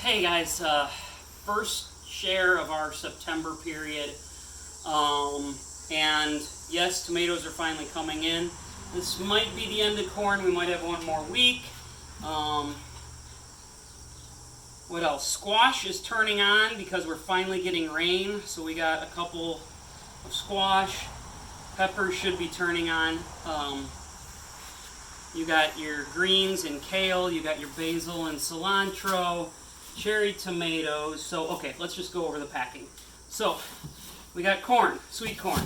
Hey guys, first share of our September period. And yes, tomatoes are finally coming in. This might be the end of corn. We might have one more week. What else? Squash is turning on because we're finally getting rain. So we got a couple of squash. Peppers should be turning on. You got your greens and kale. You got your basil and cilantro. Cherry tomatoes. So, okay, let's just go over the packing. So, we got corn, sweet corn.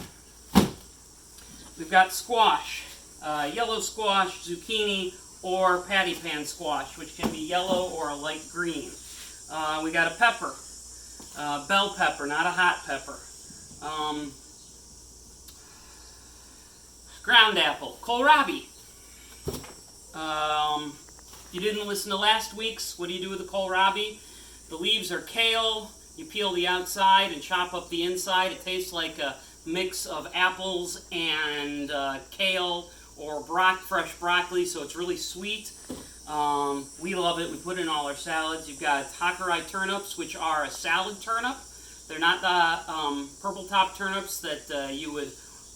We've got squash, yellow squash, zucchini, or patty pan squash, which can be yellow or a light green. We got a pepper, bell pepper, not a hot pepper. Ground apple, kohlrabi. You didn't listen to last week's. What do you do with the kohlrabi? The leaves are kale. You peel the outside and chop up the inside. It tastes like a mix of apples and kale or fresh broccoli, so it's really sweet. We love it. We put it in all our salads. You've got Hakurei turnips, which are a salad turnip. They're not the purple top turnips that you would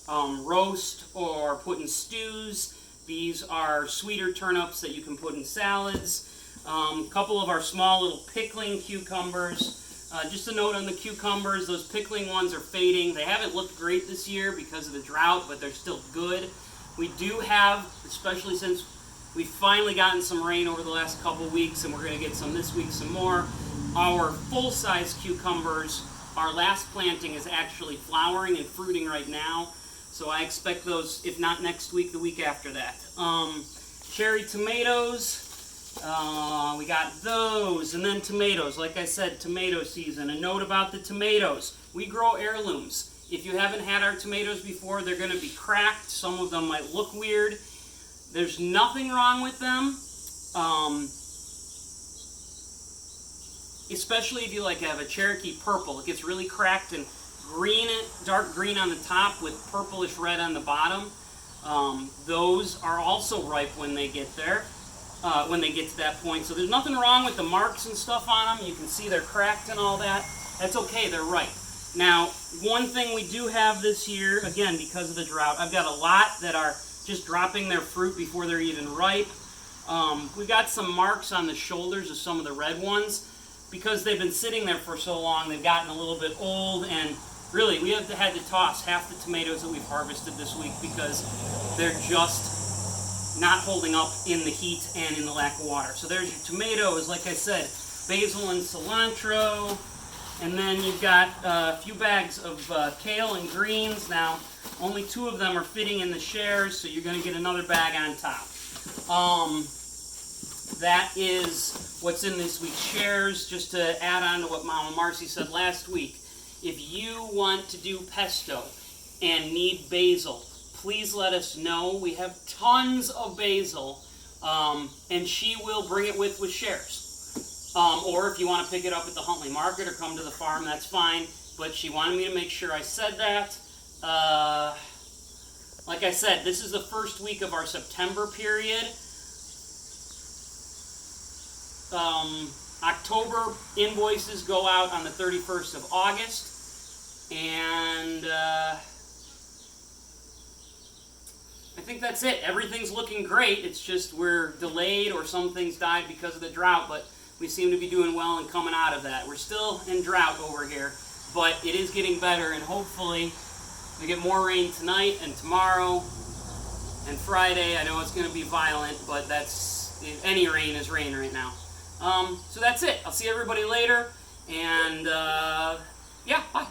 roast or put in stews. These are sweeter turnips that you can put in salads. A couple of our small little pickling cucumbers. Just a note on the cucumbers, those pickling ones are fading. They haven't looked great this year because of the drought, but they're still good. We do have, especially since we've finally gotten some rain over the last couple weeks, and we're going to get some this week, some more, our full-size cucumbers, our last planting is actually flowering and fruiting right now. So I expect those, if not next week, the week after that. Cherry tomatoes, we got those, and then tomatoes. Like I said, tomato season. A note about the tomatoes. We grow heirlooms. If you haven't had our tomatoes before, they're going to be cracked. Some of them might look weird. There's nothing wrong with them. Especially if you have a Cherokee purple. It gets really cracked and green, dark green on the top with purplish red on the bottom. Those are also ripe when they get there, when they get to that point. So there's nothing wrong with the marks and stuff on them. You can see they're cracked and all that. That's okay, they're ripe. Now, one thing we do have this year, again, because of the drought, I've got a lot that are just dropping their fruit before they're even ripe. We've got some marks on the shoulders of some of the red ones. Because they've been sitting there for so long, they've gotten a little bit old, and really, we have had to toss half the tomatoes that we've harvested this week because they're just not holding up in the heat and in the lack of water. So there's your tomatoes, like I said, basil and cilantro, and then you've got a few bags of kale and greens. Now, only 2 of them are fitting in the shares, so you're going to get another bag on top. That is what's in this week's shares. Just to add on to what Mama Marcy said last week, if you want to do pesto and need basil, please let us know. We have tons of basil, and she will bring it with shares. Or if you want to pick it up at the Huntley Market or come to the farm, that's fine. But she wanted me to make sure I said that. Like I said, this is the first week of our September period. October invoices go out on the 31st of August, and I think that's it. Everything's looking great. It's just we're delayed or some things died because of the drought, but we seem to be doing well and coming out of that. We're still in drought over here, but it is getting better, and hopefully we get more rain tonight and tomorrow and Friday. I know it's going to be violent, but any rain is rain right now. So that's it. I'll see everybody later, and yeah, bye.